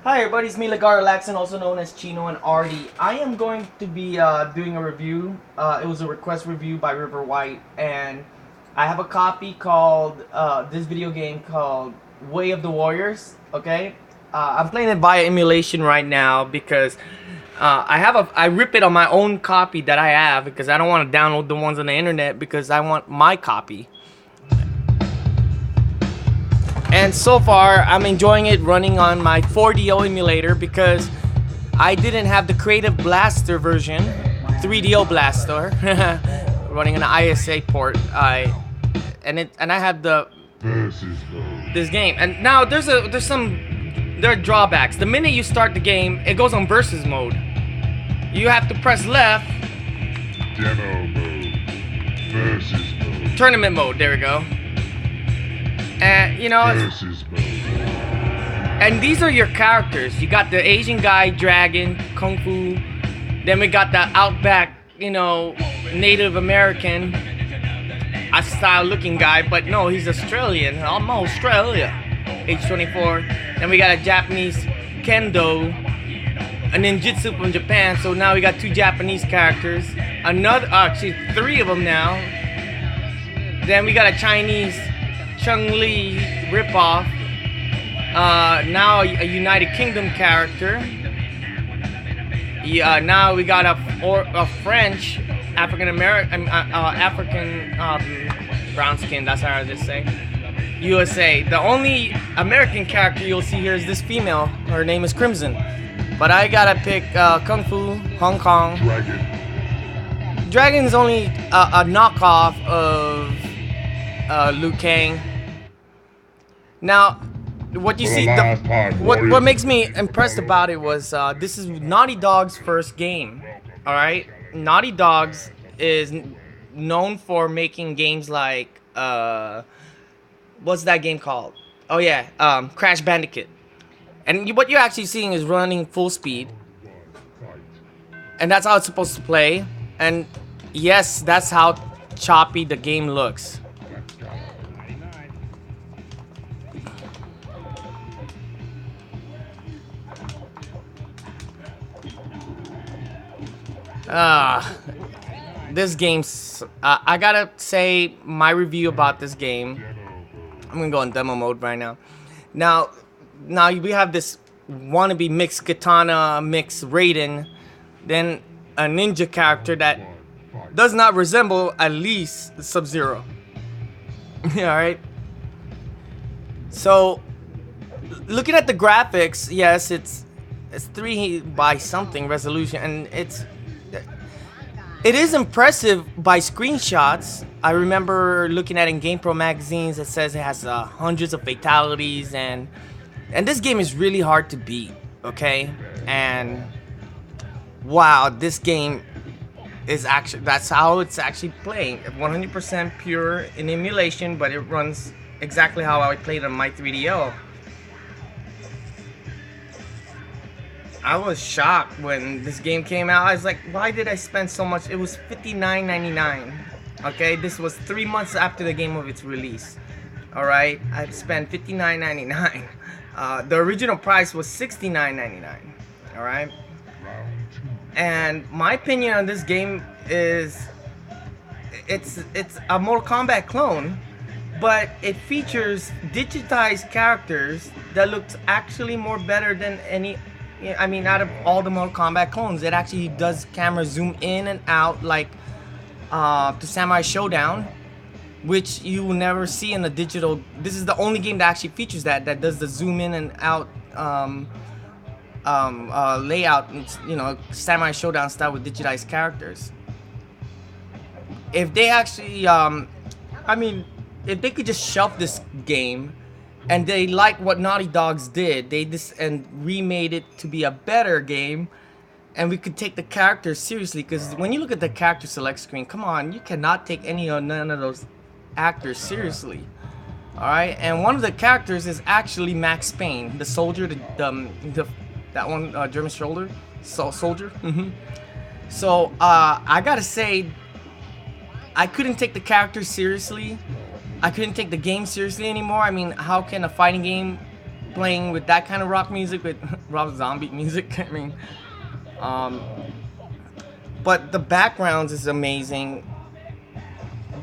Hi everybody, it's me Lagar Laxon, also known as Chino and Artie. I am going to be doing a review. It was a request review by River White, and I have a copy called this video game called Way of the Warriors. Okay, I'm playing it via emulation right now because I rip it on my own copy that I have because I don't want to download the ones on the internet because I want my copy. And so far, I'm enjoying it running on my 4DO emulator because I didn't have the Creative Blaster version, 3DO Blaster, running an ISA port. I have this game. And now there are drawbacks. The minute you start the game, it goes on versus mode. You have to press left. Demo mode. Versus mode. Tournament mode. There we go. And Versus mode. and these are your characters. You got the Asian guy, dragon, kung fu. Then we got the outback, Native American, a style looking guy, but no, he's Australian. I'm Australia. Age 24. Then we got a Japanese kendo, a ninjutsu from Japan. So now we got two Japanese characters. Actually, three of them now. Then we got a Chinese Chun-Li ripoff. Now a United Kingdom character. Now we got a French African American African brown skin. That's how I just say. USA. The only American character you'll see here is this female. Her name is Crimson. But I gotta pick Kung Fu Hong Kong. Dragon's only a knockoff of Liu Kang. Now, what you see, what makes me impressed about it was this is Naughty Dog's first game. All right, Naughty Dog's is known for making games like what's that game called? Oh yeah, Crash Bandicoot. And what you're actually seeing is running full speed, and that's how it's supposed to play. And yes, that's how choppy the game looks. This game's I gotta say my review about this game. I'm gonna go in demo mode right now. Now we have this wannabe mixed katana, mixed Raiden, then a ninja character that does not resemble at least Sub-Zero. Alright. So looking at the graphics, yes, it's 3 by something resolution, and it is impressive by screenshots. I remember looking at it in GamePro magazines. It says it has hundreds of fatalities, and this game is really hard to beat. Okay, and wow, this game is that's how it's actually playing. 100% pure in emulation, but it runs exactly how I played on my 3DO. I was shocked when this game came out. I was like, why did I spend so much? It was $59.99. Okay, this was 3 months after the game of its release. Alright, I spent $59.99. The original price was $69.99. Alright, and my opinion on this game is it's a Mortal Kombat clone, but it features digitized characters that looks actually more better than any. I mean, out of all the Mortal Kombat clones, it actually does camera zoom in and out like the Samurai Showdown, which you will never see in a digital. This is the only game that actually features that does the zoom in and out layout. Samurai Showdown style with digitized characters. If they actually, if they could just shelf this game, and they like what Naughty Dogs did, they remade it to be a better game, and we could take the characters seriously. Because when you look at the character select screen, come on, you cannot take none of those actors seriously. All right, and one of the characters is actually Max Payne, the soldier, that one German soldier. So I gotta say, I couldn't take the characters seriously. I couldn't take the game seriously anymore. I mean, how can a fighting game playing with that kind of rock music, with Rob Zombie music. I mean, um, but the backgrounds is amazing.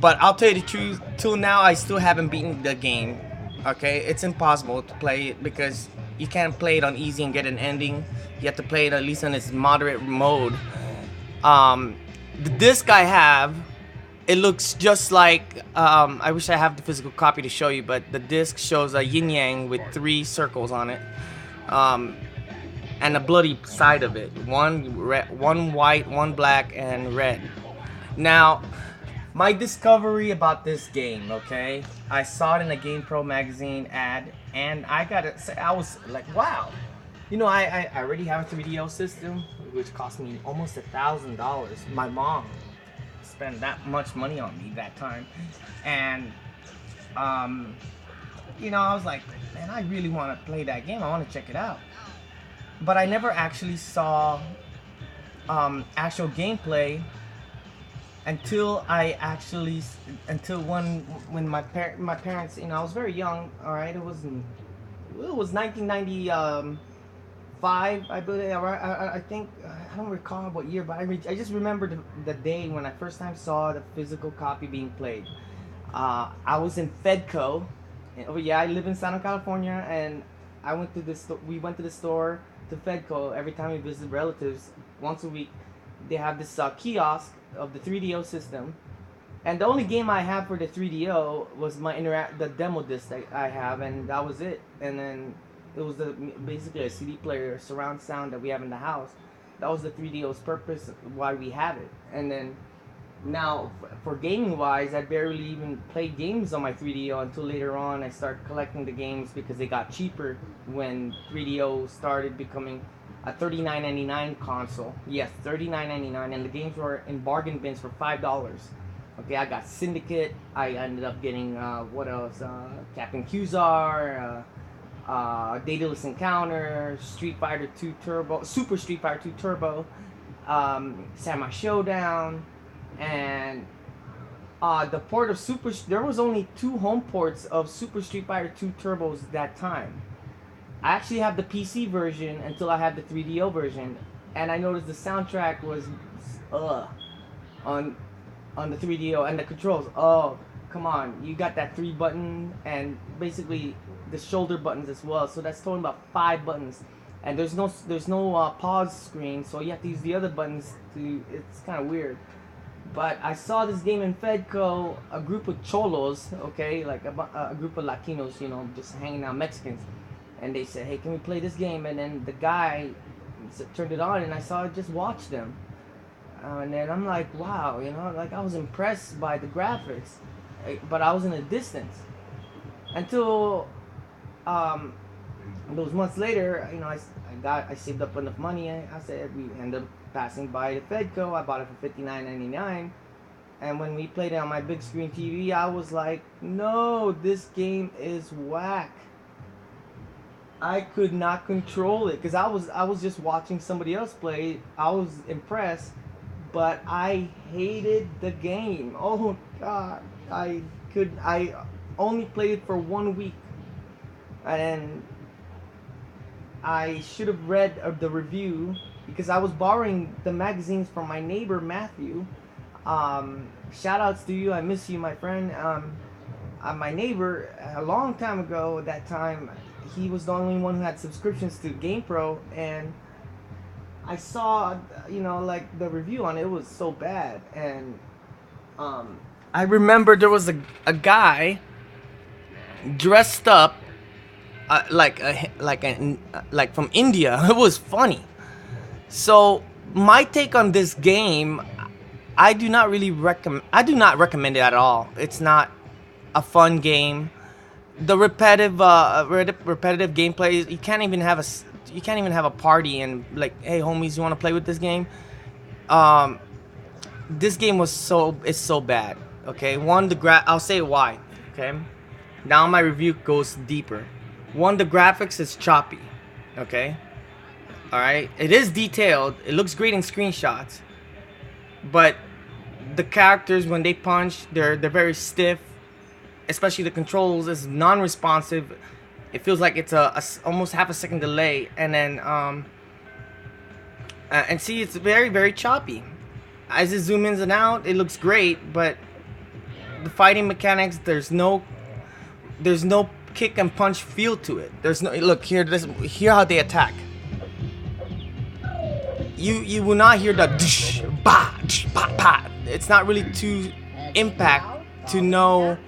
But I'll tell you the truth, till now I still haven't beaten the game. Okay, it's impossible to play it because you can't play it on easy and get an ending. You have to play it at least on its moderate mode. Um, the disc I have, it looks just like. I wish I have the physical copy to show you, but the disc shows a yin yang with 3 circles on it, um, and a bloody side of it. One white, one black, and red. Now, my discovery about this game, okay? I saw it in a GamePro magazine ad, and I gotta say, I was like, wow. You know, I already have a 3DO system, which cost me almost $1,000. My mom spent that much money on me that time, and you know, I was like, man, I really want to play that game. I want to check it out, but I never actually saw actual gameplay until when my parents, you know, I was very young. All right, it was 1995, I believe. I think I don't recall what year, but I just remember the day when I first time saw the physical copy being played. I was in Fedco. Oh yeah, I live in Santa California, and I went to this. We went to the store to Fedco every time we visit relatives once a week. They have this kiosk of the 3DO system, and the only game I have for the 3DO was the demo disc that I have, and that was it. And then it was basically a CD player, surround sound that we have in the house. That was the 3DO's purpose, why we have it. And then now, for gaming wise, I barely even played games on my 3DO until later on I started collecting the games because they got cheaper when 3DO started becoming a $39.99 console. Yes, $39.99, and the games were in bargain bins for $5. Okay, I got Syndicate. I ended up getting what else? Captain Qzar, Daedalus Encounter, Street Fighter 2 Turbo, Super Street Fighter 2 Turbo, Samurai Showdown, and the port of Super. There was only 2 home ports of Super Street Fighter 2 Turbos that time. I actually have the PC version until I had the 3DO version, and I noticed the soundtrack was on the 3DO, and the controls. Oh, come on! You got that 3 button and basically the shoulder buttons as well. So that's total about 5 buttons, and there's no pause screen, so you have to use the other buttons to. It's kind of weird. But I saw this game in Fedco, a group of cholos, okay, like a group of Latinos, you know, just hanging out, Mexicans. And they said, hey, can we play this game? And then the guy turned it on, and I saw it, just watch them. And then I'm like, wow, you know, like I was impressed by the graphics, but I was in a distance. Until those months later, you know, I saved up enough money. I said we ended up passing by the Fedco. I bought it for $59.99. And when we played it on my big screen TV, I was like, no, this game is whack. I could not control it because I was just watching somebody else play. I was impressed, but I hated the game. Oh God, I only played it for 1 week, and I should have read the review because I was borrowing the magazines from my neighbor Matthew. Shout outs to you. I miss you, my friend. My neighbor, a long time ago, at that time, he was the only one who had subscriptions to GamePro, and I saw, you know, like the review on it, was so bad. And I remember there was a guy dressed up like from India. It was funny. So my take on this game, I do not recommend it at all. It's not a fun game. The repetitive gameplay. You can't even have a party and like, hey homies, you want to play with this game? This game is so bad. Okay, I'll say why. Okay, now my review goes deeper. One, the graphics is choppy. Okay, all right, it is detailed. It looks great in screenshots, but the characters, when they punch, they're very stiff. Especially the controls is non-responsive. It feels like it's almost half a second delay, and then and see, it's very very choppy. As it zoom in and out, it looks great, but the fighting mechanics, there's no kick and punch feel to it. There's no look here. Hear how they attack. You will not hear the dish, ba, dish, ba, ba. It's not really too impact to know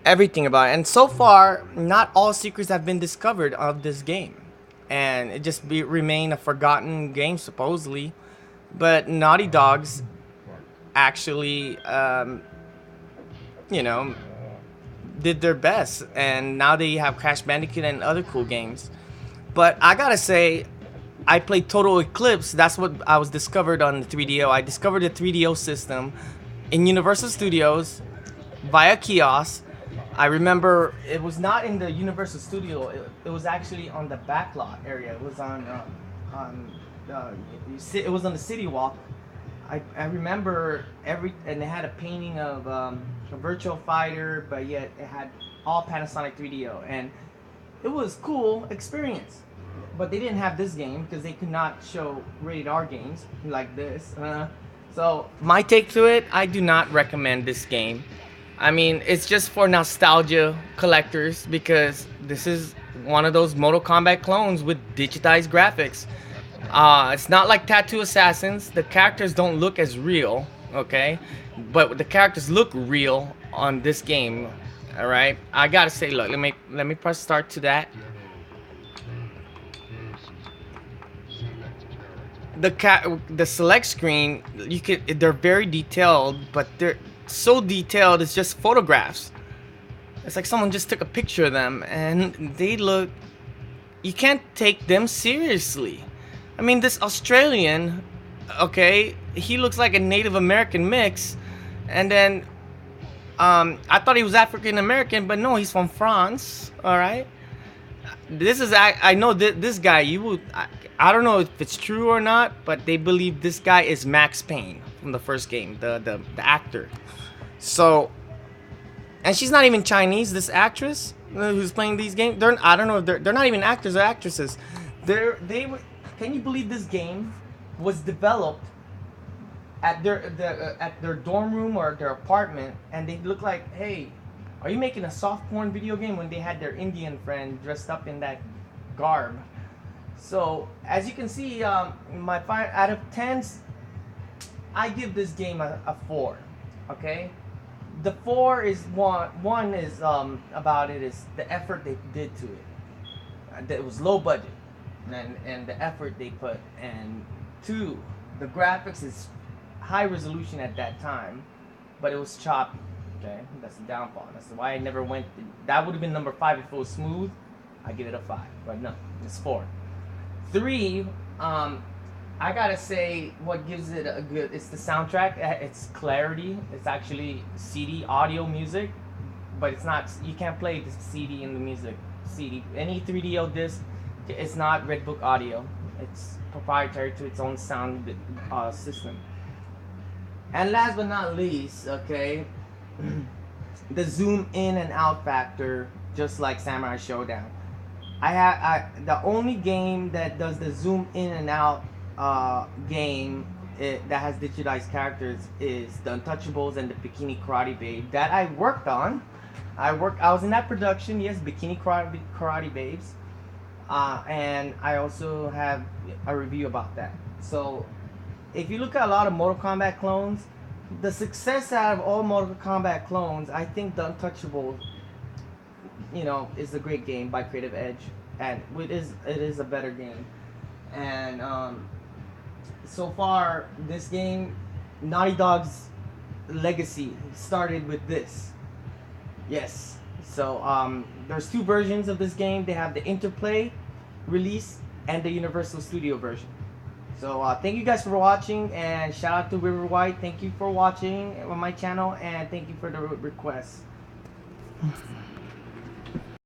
everything about it. And so far, not all secrets have been discovered of this game, and it just remain a forgotten game supposedly. But Naughty Dogs actually, you know, did their best, and now they have Crash Bandicoot and other cool games. But I gotta say, I played Total Eclipse. That's what I was discovered on the 3DO. I discovered the 3DO system in Universal Studios via kiosk. I remember it was not in the Universal Studio. It was actually on the backlot area. It was on it was on the City Walk. I remember and they had a painting of a Virtual Fighter, but yet it had all Panasonic 3DO, and it was cool experience. But they didn't have this game because they could not show rated R games like this. So my take to it, I do not recommend this game. I mean, it's just for nostalgia collectors because this is one of those Mortal Kombat clones with digitized graphics. It's not like Tattoo Assassins. The characters don't look as real, okay? But the characters look real on this game. All right. I gotta say, look, let me press start to that. The select screen, they're very detailed, but they're so detailed it's just photographs. It's like someone just took a picture of them and they look, you can't take them seriously. I mean, this Australian, okay, he looks like a Native American mix, and then I thought he was African American, but no, he's from France. All right, this is I know this guy. I don't know if it's true or not, but they believe this guy is Max Payne from the first game, the actor. So, and she's not even Chinese. This actress who's playing these games, I don't know if they're not even actors or actresses. They were. Can you believe this game was developed at their dorm room or their apartment, and they look like, hey, are you making a soft porn video game, when they had their Indian friend dressed up in that garb? So as you can see, my 5 out of 10s, I give this game a 4. Okay, the 4 is one is about it is the effort they did to it. It was low budget. And the effort they put, and 2, the graphics is high resolution at that time, but it was choppy. Okay, that's the downfall. That's why I never went. That would have been number 5 if it was smooth. I give it a 5, but no, it's 4. 3, I gotta say, what gives it a good, it's the soundtrack. It's clarity. It's actually CD audio music, but it's not. You can't play the CD in the music. CD, any 3DO disc. It's not Red Book audio. It's proprietary to its own sound system. And last but not least, okay, the zoom in and out factor, just like Samurai Showdown. The only game that does the zoom in and out game that has digitized characters is the Untouchables and the Bikini Karate Babe that I worked on. I was in that production, yes, Bikini Karate Babes. And I also have a review about that. So, if you look at a lot of Mortal Kombat clones, the success out of all Mortal Kombat clones, I think the Untouchable, is a great game by Creative Edge, and it is a better game. And so far, this game, Naughty Dog's legacy started with this. Yes. So there's 2 versions of this game. They have the Interplay release and the Universal Studio version. So thank you guys for watching, and shout out to River White. Thank you for watching on my channel, and thank you for the request.